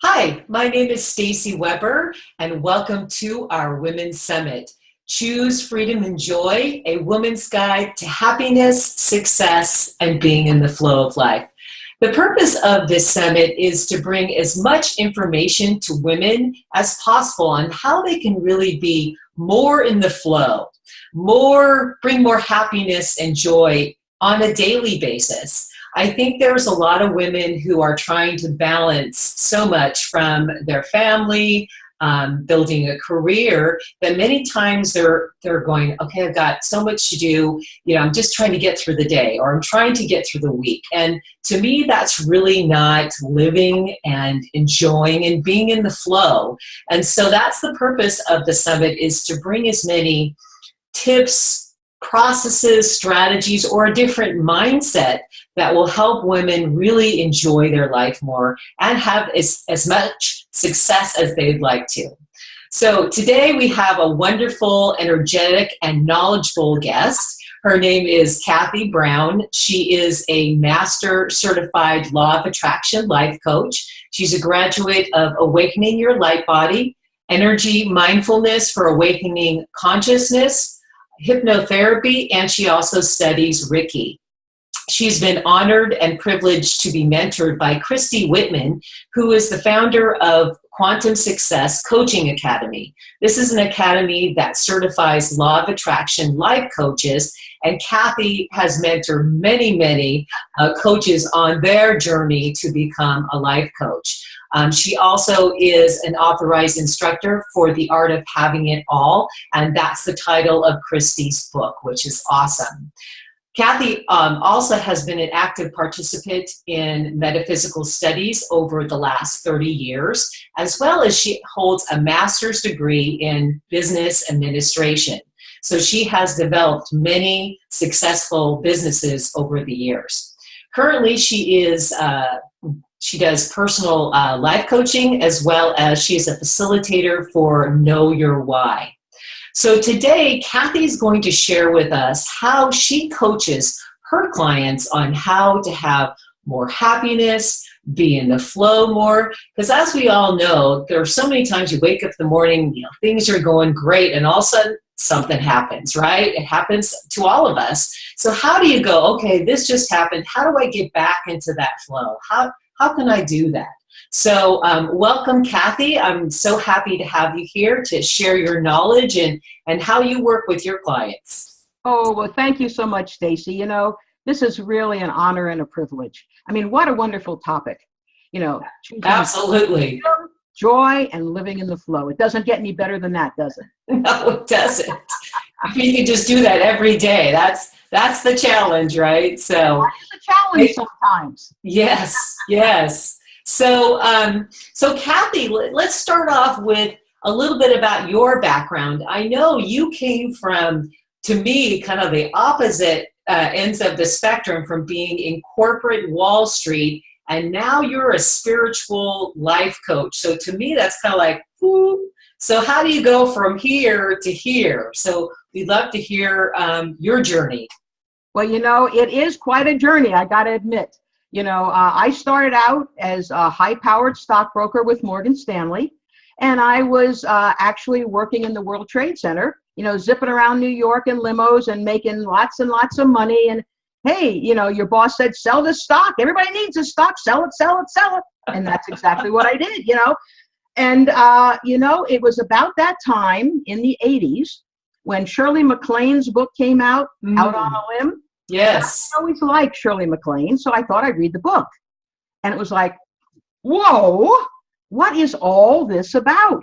Hi, my name is Stacy Weber, and welcome to our Women's Summit. Choose Freedom and Joy, a woman's guide to happiness, success, and being in the flow of life. The purpose of this summit is to bring as much information to women as possible on how they can really be more in the flow, bring more happiness and joy on a daily basis. I think there's a lot of women who are trying to balance so much from their family, building a career, that many times they're going, okay, I've got so much to do, I'm just trying to get through the day, or I'm trying to get through the week. And to me, that's really not living and enjoying and being in the flow. And so that's the purpose of the summit, is to bring as many tips, processes, strategies, or a different mindset that will help women really enjoy their life more and have as much success as they'd like to. So today we have a wonderful, energetic, and knowledgeable guest. Her name is Cathy Brown. She is a Master Certified Law of Attraction Life Coach. She's a graduate of Awakening Your Light Body, Energy Mindfulness for Awakening Consciousness, hypnotherapy, and she also studies Reiki. She's been honored and privileged to be mentored by Christy Whitman, who is the founder of Quantum Success Coaching Academy. This is an academy that certifies Law of Attraction life coaches, and Cathy has mentored many coaches on their journey to become a life coach. She also is an authorized instructor for the art of having it all, and that's the title of Christy's book, which is awesome. Cathy also has been an active participant in metaphysical studies over the last 30 years, as well as she holds a master's degree in business administration. So she has developed many successful businesses over the years. Currently, she does personal life coaching, as well as she is a facilitator for Know Your Why. So today, Cathy is going to share with us how she coaches her clients on how to have more happiness, be in the flow more. Because as we all know, there are so many times you wake up in the morning, things are going great, and all of a sudden something happens, right? It happens to all of us. So how do you go, okay, this just happened. How do I get back into that flow? How can I do that? So welcome, Cathy. I'm so happy to have you here to share your knowledge and how you work with your clients. Oh, well, thank you so much, Stacy. This is really an honor and a privilege. I mean, what a wonderful topic. Absolutely. Freedom, joy, and living in the flow. It doesn't get any better than that, does it? No, it doesn't. You can just do that every day. That's the challenge, right? So it's a challenge sometimes. Yes. So Cathy, let's start off with a little bit about your background. I know you came from, to me, kind of the opposite ends of the spectrum, from being in corporate Wall Street, and now you're a spiritual life coach. So to me, that's kind of like, whoo. So how do you go from here to here? So we'd love to hear your journey. Well, it is quite a journey, I got to admit. I started out as a high-powered stockbroker with Morgan Stanley, and I was actually working in the World Trade Center, zipping around New York in limos and making lots and lots of money. And hey, your boss said, sell this stock. Everybody needs this stock. Sell it, sell it, sell it. And that's exactly what I did, And, it was about that time in the 80s when Shirley MacLaine's book came out, Out on a Limb. Yes. I always liked Shirley MacLaine, so I thought I'd read the book. And it was like, whoa, what is all this about?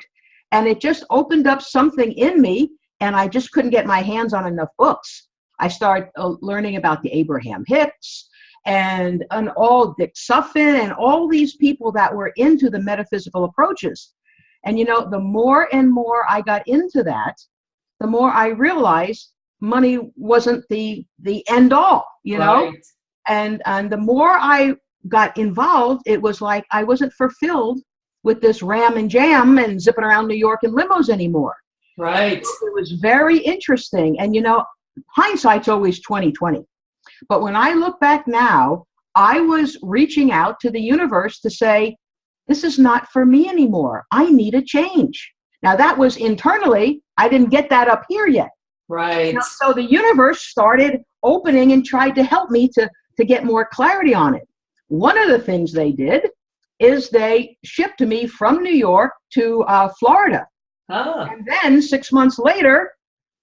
And it just opened up something in me, and I just couldn't get my hands on enough books. I started learning about the Abraham Hicks and all Dick Suffin and all these people that were into the metaphysical approaches. And, the more and more I got into that, the more I realized money wasn't the end all, Right. And the more I got involved, it was like I wasn't fulfilled with this ram and jam and zipping around New York in limos anymore. Right. It was very interesting. And hindsight's always 20/20. But when I look back now, I was reaching out to the universe to say, this is not for me anymore. I need a change. Now that was internally. I didn't get that up here yet. Right. So the universe started opening and tried to help me to get more clarity on it. One of the things they did is they shipped me from New York to Florida. Oh. And then 6 months later,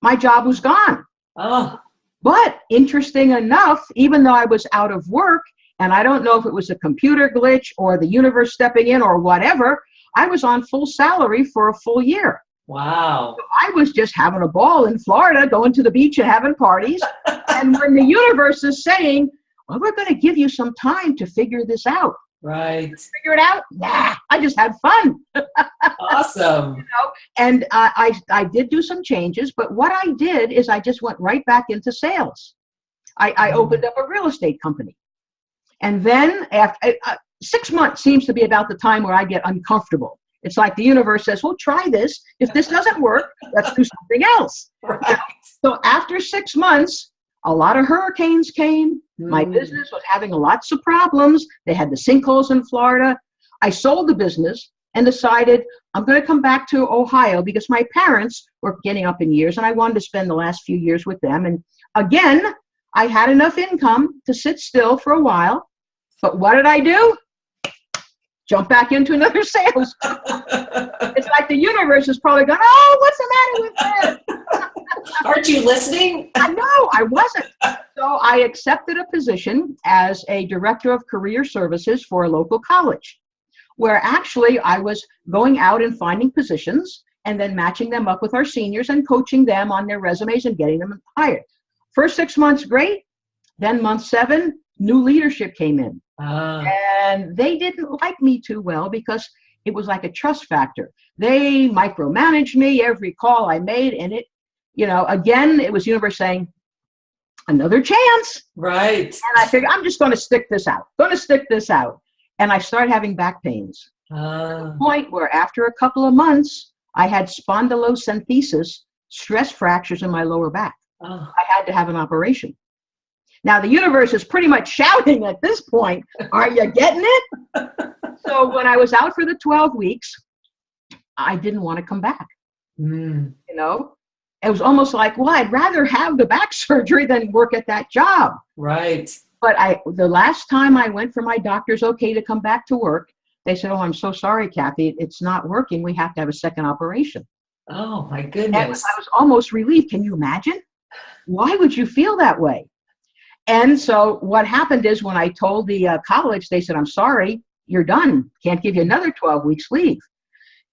my job was gone. Oh. But interesting enough, even though I was out of work, and I don't know if it was a computer glitch or the universe stepping in or whatever, I was on full salary for a full year. Wow. So I was just having a ball in Florida, going to the beach and having parties. And when the universe is saying, well, we're going to give you some time to figure this out. Right. Figure it out? Nah, I just had fun. Awesome. And I did do some changes, but what I did is I just went right back into sales. I opened up a real estate company. And then after 6 months seems to be about the time where I get uncomfortable. It's like the universe says, well, try this. If this doesn't work, let's do something else. Right. So after 6 months, a lot of hurricanes came. My business was having lots of problems. They had the sinkholes in Florida. I sold the business and decided I'm going to come back to Ohio because my parents were getting up in years and I wanted to spend the last few years with them. And again, I had enough income to sit still for a while. But what did I do? Jump back into another sales. It's like the universe is probably going, oh, what's the matter with her? Aren't you listening? I know, I wasn't. So I accepted a position as a director of career services for a local college, where actually I was going out and finding positions and then matching them up with our seniors and coaching them on their resumes and getting them hired. First 6 months, great. Then month 7, new leadership came in. And they didn't like me too well because it was like a trust factor. They micromanaged me every call I made, and it, again, it was universe saying, another chance. Right. And I figured, I'm just going to stick this out. And I started having back pains. To the point where after a couple of months, I had spondylocentesis, stress fractures in my lower back. I had to have an operation. Now, the universe is pretty much shouting at this point, are you getting it? So when I was out for the 12 weeks, I didn't want to come back. It was almost like, well, I'd rather have the back surgery than work at that job. Right. But the last time I went for my doctor's okay to come back to work, they said, oh, I'm so sorry, Cathy, it's not working. We have to have a second operation. Oh, my goodness. And I was almost relieved. Can you imagine? Why would you feel that way? And so what happened is when I told the college, they said, I'm sorry, you're done. Can't give you another 12 weeks leave.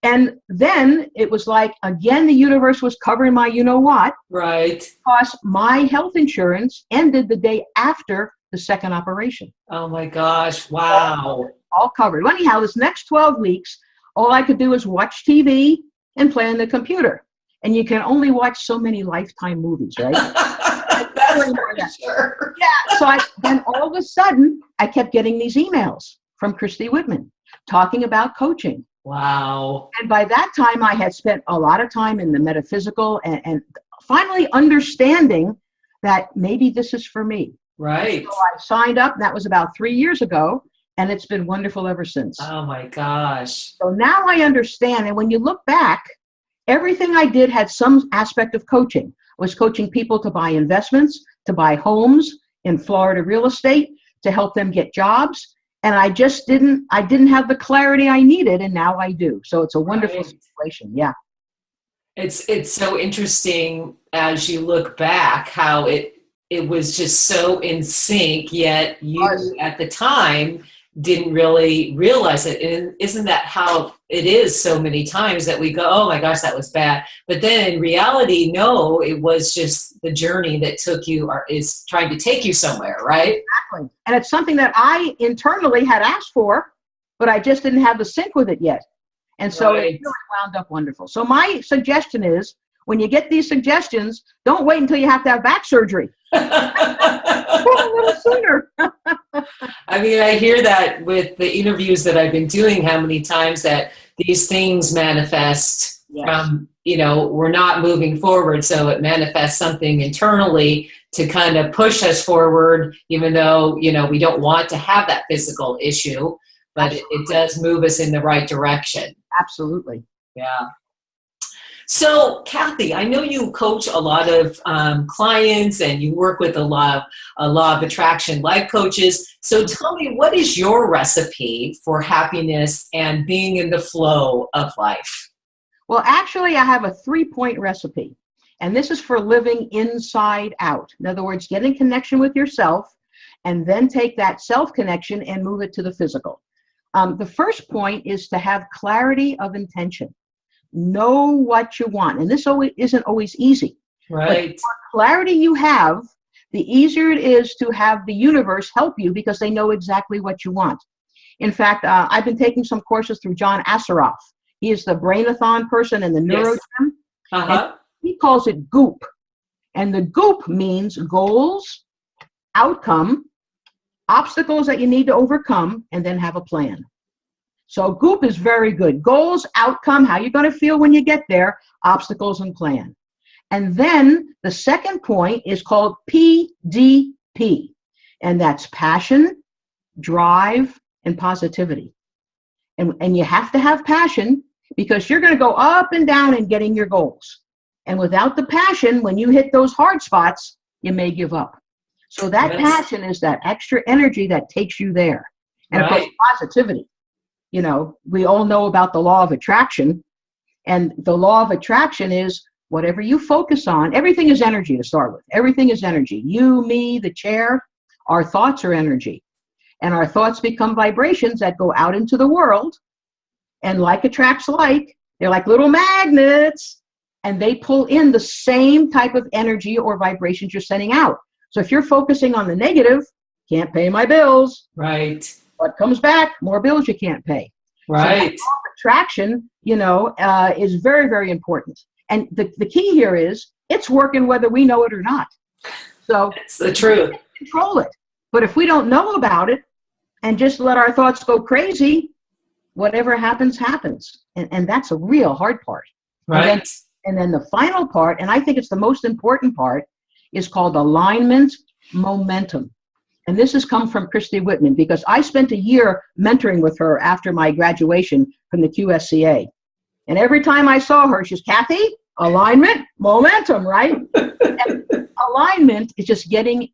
And then it was like, again, the universe was covering my you-know-what. Right. Because my health insurance ended the day after the second operation. Oh, my gosh. Wow. All covered. Well, anyhow, this next 12 weeks, all I could do was watch TV and play on the computer. And you can only watch so many Lifetime movies, right? That's for sure. Yeah. So then all of a sudden, I kept getting these emails from Christy Whitman talking about coaching. Wow. And by that time, I had spent a lot of time in the metaphysical and finally understanding that maybe this is for me. Right. So I signed up, and that was about 3 years ago, and it's been wonderful ever since. Oh, my gosh. So now I understand. And when you look back, everything I did had some aspect of coaching. I was coaching people to buy investments, to buy homes in Florida real estate, to help them get jobs. And I just didn't have the clarity I needed, and now I do. So it's a wonderful situation. Yeah. It's so interesting as you look back how it was just so in sync, yet you at the time didn't really realize it. And isn't that how it is so many times that we go, oh my gosh, that was bad. But then in reality, no, it was just the journey that took you or is trying to take you somewhere, right? Exactly. And it's something that I internally had asked for, but I just didn't have the sync with it yet. And so it really wound up wonderful. So my suggestion is, when you get these suggestions, don't wait until you have to have back surgery. A little sooner. I mean, I hear that with the interviews that I've been doing, how many times that these things manifest from, we're not moving forward. So it manifests something internally to kind of push us forward, even though, we don't want to have that physical issue. but it does move us in the right direction. Absolutely. Yeah. So, Cathy, I know you coach a lot of clients and you work with a law of attraction life coaches. So tell me, what is your recipe for happiness and being in the flow of life? Well, actually, I have a 3-point recipe, and this is for living inside out. In other words, get in connection with yourself and then take that self-connection and move it to the physical. The first point is to have clarity of intention. Know what you want. And this isn't always easy. Right. But the more clarity you have, the easier it is to have the universe help you because they know exactly what you want. In fact, I've been taking some courses through John Asseroff. He is the Brainathon person and the Neuro Gym. And he calls it GOOP. And the GOOP means goals, outcome, obstacles that you need to overcome, and then have a plan. So GOOP is very good. Goals, outcome, how you're going to feel when you get there, obstacles, and plan. And then the second point is called PDP, and that's passion, drive, and positivity. And you have to have passion because you're going to go up and down in getting your goals. And without the passion, when you hit those hard spots, you may give up. So that passion is that extra energy that takes you there. And of course, positivity. You know, we all know about the law of attraction. And the law of attraction is whatever you focus on, everything is energy to start with. Everything is energy. You, me, the chair, our thoughts are energy. And our thoughts become vibrations that go out into the world. And like attracts like, they're like little magnets. And they pull in the same type of energy or vibrations you're sending out. So if you're focusing on the negative, can't pay my bills. Right. What comes back? More bills you can't pay. Right. So attraction, you know, is very, very important. And the key here is it's working whether we know it or not. So it's the truth. We can control it. But if we don't know about it and just let our thoughts go crazy, whatever happens, happens. And that's a real hard part. Right. And then the final part, and I think it's the most important part, is called alignment momentum. And this has come from Christy Whitman because I spent a year mentoring with her after my graduation from the QSCA. And every time I saw her, she's Cathy, alignment, momentum, right? And alignment is just getting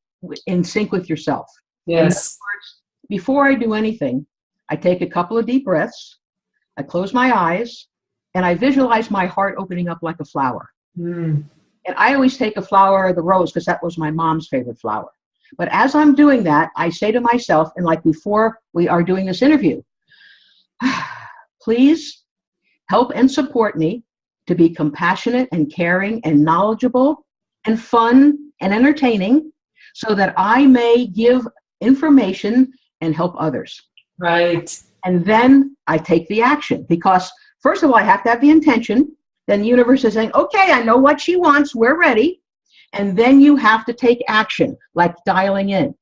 in sync with yourself. Yes. In other words, before I do anything, I take a couple of deep breaths, I close my eyes, and I visualize my heart opening up like a flower. Mm. And I always take a flower or the rose because that was my mom's favorite flower. But as I'm doing that, I say to myself, and like before we are doing this interview, please help and support me to be compassionate and caring and knowledgeable and fun and entertaining so that I may give information and help others. Right. And then I take the action because first of all, I have to have the intention. Then the universe is saying, okay, I know what she wants. We're ready. And then you have to take action, like dialing in.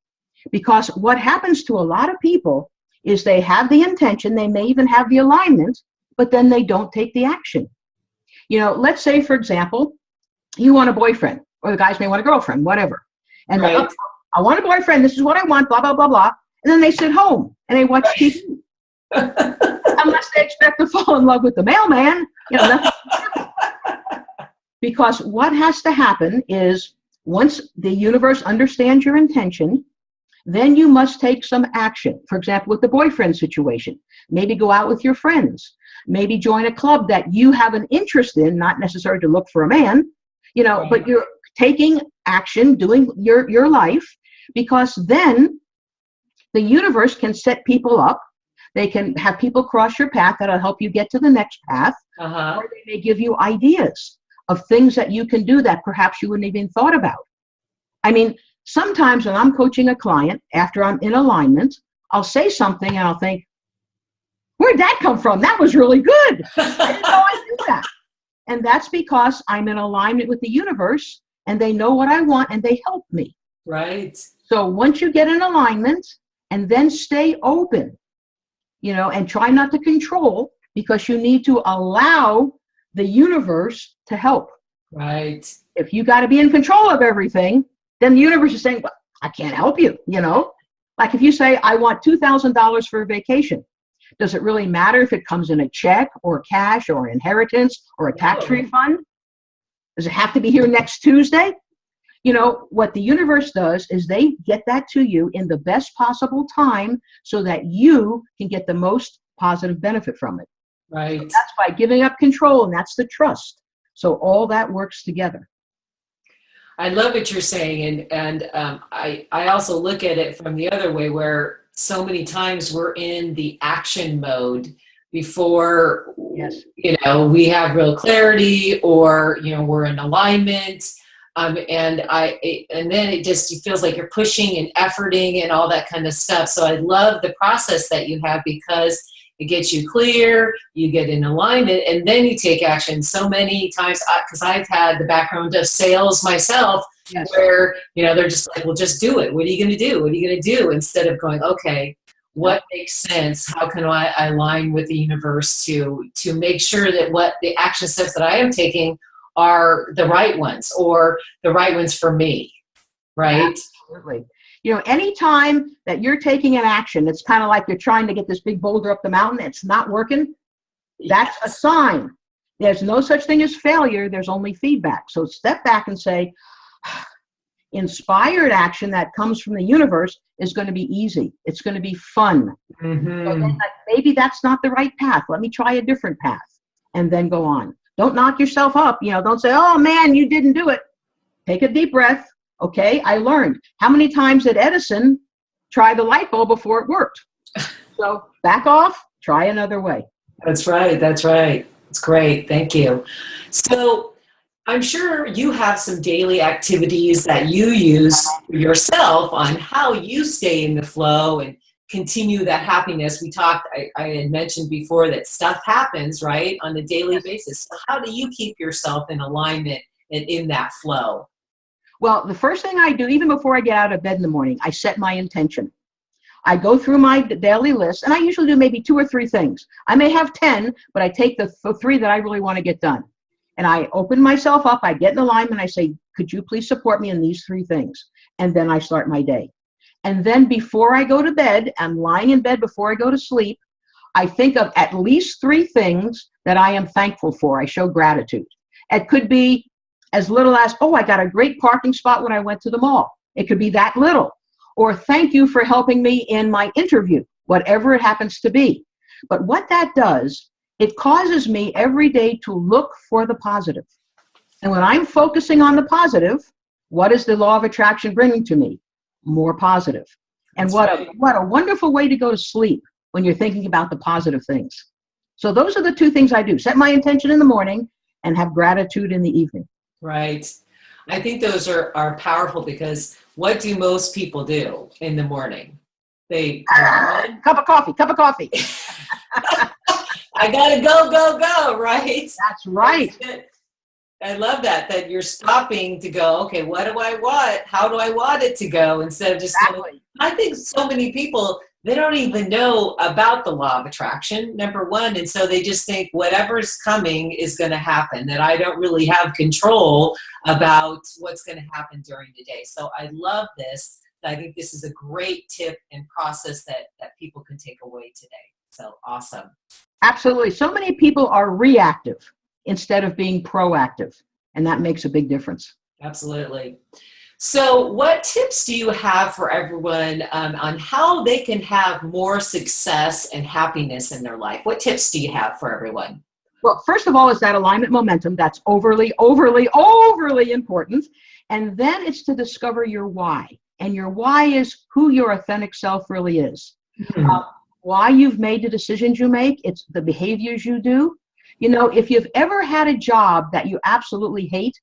Because what happens to a lot of people is they have the intention, they may even have the alignment, but then they don't take the action. You know, let's say, for example, you want a boyfriend, or the guys may want a girlfriend, whatever. And right. I want a boyfriend, this is what I want, blah, blah, blah, blah. And then they sit home and they watch TV. Unless they expect to fall in love with the mailman, you know, because what has to happen is once the universe understands your intention, then you must take some action. For example, with the boyfriend situation, maybe go out with your friends, maybe join a club that you have an interest in, not necessarily to look for a man, you know, right. But you're taking action, doing your life, because then the universe can set people up. They can have people cross your path that'll help you get to the next path, or they may give you ideas of things that you can do that perhaps you wouldn't even thought about. I mean, sometimes when I'm coaching a client, after I'm in alignment, I'll say something and I'll think, where'd that come from? That was really good. I didn't know I did that. And that's because I'm in alignment with the universe and they know what I want and they help me. Right. So once you get in alignment and then stay open, you know, and try not to control because you need to allow the universe to help. Right. If you got to be in control of everything, then the universe is saying, well, I can't help you, you know? Like if you say, I want $2,000 for a vacation, Does it really matter if it comes in a check or cash or inheritance or a tax refund? Does it have to be here next Tuesday? You know, what the universe does is they get that to you in the best possible time so that you can get the most positive benefit from it. Right. So that's by giving up control, and that's the trust. So all that works together. I love what you're saying, and I also look at it from the other way, where so many times we're in the action mode before Yes. We have real clarity, or we're in alignment, and then it feels like you're pushing and efforting and all that kind of stuff. So I love the process that you have, because it gets you clear, you get in alignment, and then you take action. So many times, because I've had the background of sales myself, Yes. where they're just like, well, just do it. What are you going to do? What are you going to do? Instead of going, okay, what makes sense? How can I align with the universe to make sure that what the action steps that I am taking are the right ones, or the right ones for me, right? Absolutely. Anytime that you're taking an action, it's kind of like you're trying to get this big boulder up the mountain, it's not working. That's a sign. There's no such thing as failure. There's only feedback. So step back and say, inspired action that comes from the universe is going to be easy. It's going to be fun. Mm-hmm. So then, maybe that's not the right path. Let me try a different path, and then go on. Don't knock yourself up. Don't say, oh man, you didn't do it. Take a deep breath. Okay, I learned. How many times did Edison try the light bulb before it worked? So back off, try another way. That's right. That's right. It's great. Thank you. So I'm sure you have some daily activities that you use for yourself on how you stay in the flow and continue that happiness. I had mentioned before that stuff happens, right, on a daily basis. So how do you keep yourself in alignment and in that flow? Well, the first thing I do, even before I get out of bed in the morning, I set my intention. I go through my daily list, and I usually do maybe 2 or 3 things. I may have 10, but I take the 3 that I really want to get done. And I open myself up, I get in alignment, I say, could you please support me in these 3 things? And then I start my day. And then before I go to bed, I'm lying in bed before I go to sleep, I think of at least 3 things that I am thankful for. I show gratitude. It could be as little as, oh, I got a great parking spot when I went to the mall. It could be that little. Or thank you for helping me in my interview, whatever it happens to be. But what that does, it causes me every day to look for the positive. And when I'm focusing on the positive, what is the law of attraction bringing to me? More positive. And what a wonderful way to go to sleep when you're thinking about the positive things. So those are the 2 things I do. Set my intention in the morning and have gratitude in the evening. Right. I think those are powerful, because what do most people do in the morning? They cup of coffee. I gotta go, right? That's right. I love that you're stopping to go, okay, what do I want? How do I want it to go? Instead of just going, I think so many people, they don't even know about the law of attraction, number one. And so they just think whatever's coming is going to happen, that I don't really have control about what's going to happen during the day. So I love this. I think this is a great tip and process that people can take away today. So awesome. Absolutely. So many people are reactive instead of being proactive, and that makes a big difference. Absolutely. So what tips do you have for everyone on how they can have more success and happiness in their life? What tips do you have for everyone? Well, first of all, is that alignment momentum. That's overly important. And then it's to discover your why. And your why is who your authentic self really is. Mm-hmm. Why you've made the decisions you make. It's the behaviors you do. If you've ever had a job that you absolutely hate,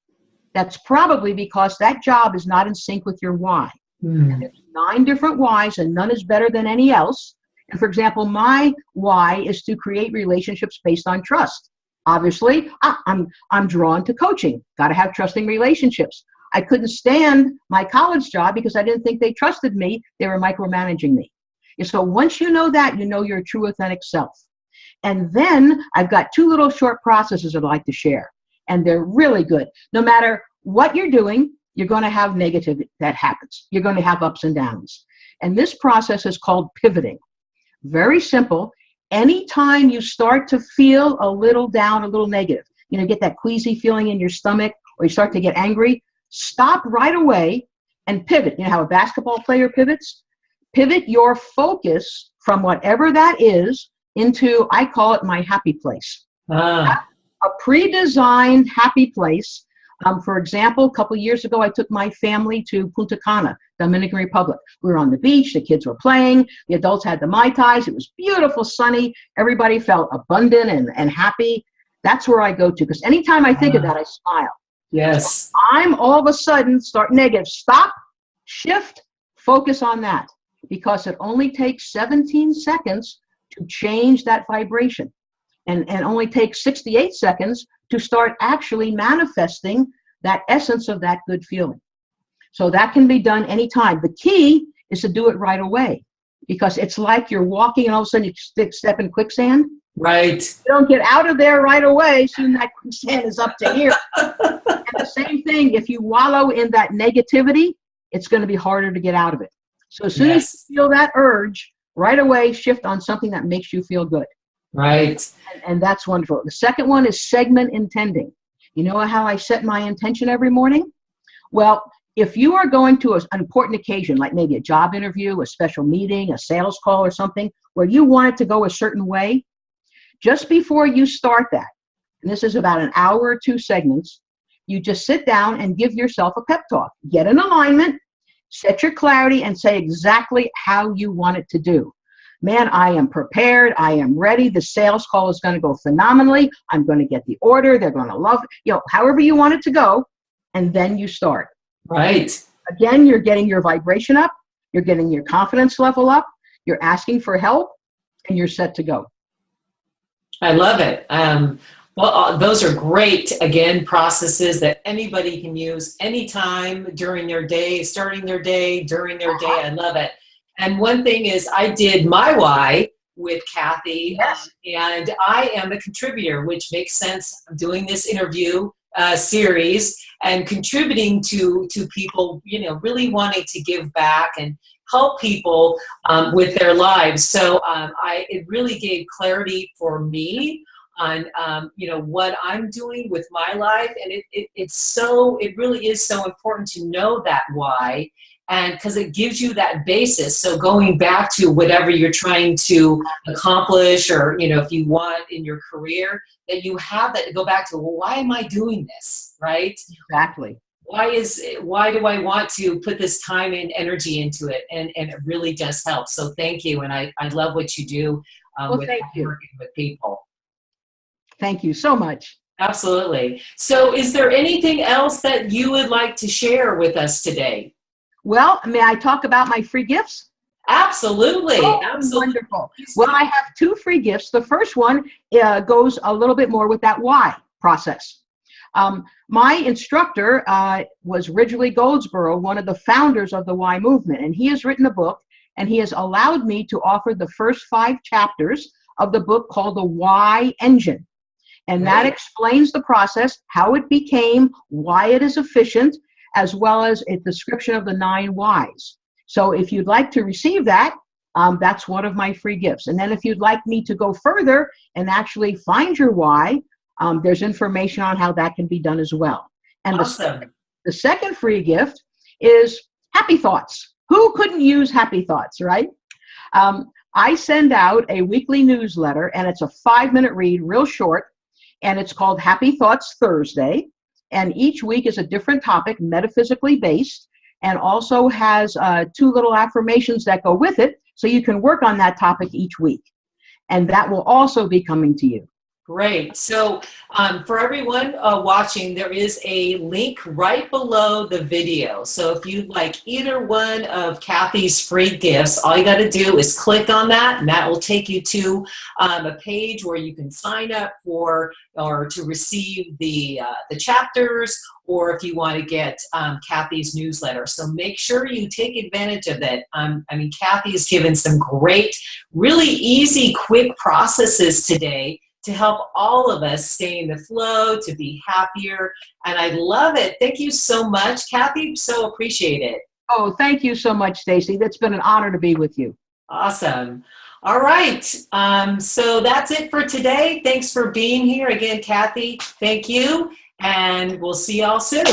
that's probably because that job is not in sync with your why. Mm. And there's 9 different whys, and none is better than any else. And for example, my why is to create relationships based on trust. Obviously, I'm drawn to coaching. Got to have trusting relationships. I couldn't stand my college job because I didn't think they trusted me. They were micromanaging me. And so once you know that, you know your true authentic self. And then I've got 2 little short processes I'd like to share. And they're really good. No matter what you're doing, you're going to have negative that happens. You're going to have ups and downs. And this process is called pivoting. Very simple. Anytime you start to feel a little down, a little negative, get that queasy feeling in your stomach, or you start to get angry, stop right away and pivot. You know how a basketball player pivots? Pivot your focus from whatever that is into, I call it my happy place. A pre-designed happy place. For example, a couple years ago, I took my family to Punta Cana, Dominican Republic. We were on the beach, the kids were playing, the adults had the Mai Tais, it was beautiful, sunny, everybody felt abundant and happy. That's where I go to, because anytime I think of that, I smile. Yes. So I'm all of a sudden start negative. Stop, shift, focus on that, because it only takes 17 seconds to change that vibration. And only takes 68 seconds to start actually manifesting that essence of that good feeling. So that can be done anytime. The key is to do it right away, because it's like you're walking and all of a sudden you step in quicksand. Right. You don't get out of there right away, soon that quicksand is up to here. And the same thing, if you wallow in that negativity, it's going to be harder to get out of it. So as soon as you feel that urge, right away shift on something that makes you feel good. Right. And that's wonderful. The second one is segment intending. You know how I set my intention every morning? Well, if you are going to an important occasion, like maybe a job interview, a special meeting, a sales call or something, where you want it to go a certain way, just before you start that, and this is about an hour or 2 segments, you just sit down and give yourself a pep talk. Get in alignment, set your clarity, and say exactly how you want it to do. Man, I am prepared. I am ready. The sales call is going to go phenomenally. I'm going to get the order. They're going to love it. However you want it to go. And then you start. Right. Again, you're getting your vibration up. You're getting your confidence level up. You're asking for help, and you're set to go. I love it. Well, those are great, again, processes that anybody can use anytime during their day, starting their day, during their day. I love it. And one thing is, I did my why with Cathy, and I am a contributor, which makes sense. I'm doing this interview series and contributing to people, really wanting to give back and help people with their lives. So it really gave clarity for me on what I'm doing with my life, and it really is so important to know that why. And because it gives you that basis. So going back to whatever you're trying to accomplish, or, if you want in your career, that you have that to go back to, well, why am I doing this? Right? Exactly. Why do I want to put this time and energy into it? And it really does help. So thank you. And I love what you do with working with people. Thank you so much. Absolutely. So is there anything else that you would like to share with us today? Well, may I talk about my free gifts? Absolutely. Absolutely. Wonderful. Well, I have 2 free gifts. The first one goes a little bit more with that why process. My instructor was Ridgely Goldsboro, one of the founders of the why movement, and he has written a book, and he has allowed me to offer the first 5 chapters of the book called The Why Engine. And that explains the process, how it became, why it is efficient, as well as a description of the 9 whys. So if you'd like to receive that, that's one of my free gifts. And then if you'd like me to go further and actually find your why, there's information on how that can be done as well. And awesome. The second free gift is happy thoughts. Who couldn't use happy thoughts, right? I send out a weekly newsletter, and it's a 5-minute read, real short, and it's called Happy Thoughts Thursday. And each week is a different topic, metaphysically based, and also has 2 little affirmations that go with it, so you can work on that topic each week. And that will also be coming to you. Great. So for everyone watching, there is a link right below the video. So if you'd like either one of Cathy's free gifts, all you got to do is click on that, and that will take you to a page where you can sign up for or to receive the chapters, or if you want to get Cathy's newsletter. So make sure you take advantage of that. Cathy's given some great, really easy, quick processes today to help all of us stay in the flow, to be happier. And I love it. Thank you so much, Cathy. So appreciate it. Oh, thank you so much, Stacy. That's been an honor to be with you. Awesome. All right. So that's it for today. Thanks for being here. Again, Cathy, thank you. And we'll see y'all soon.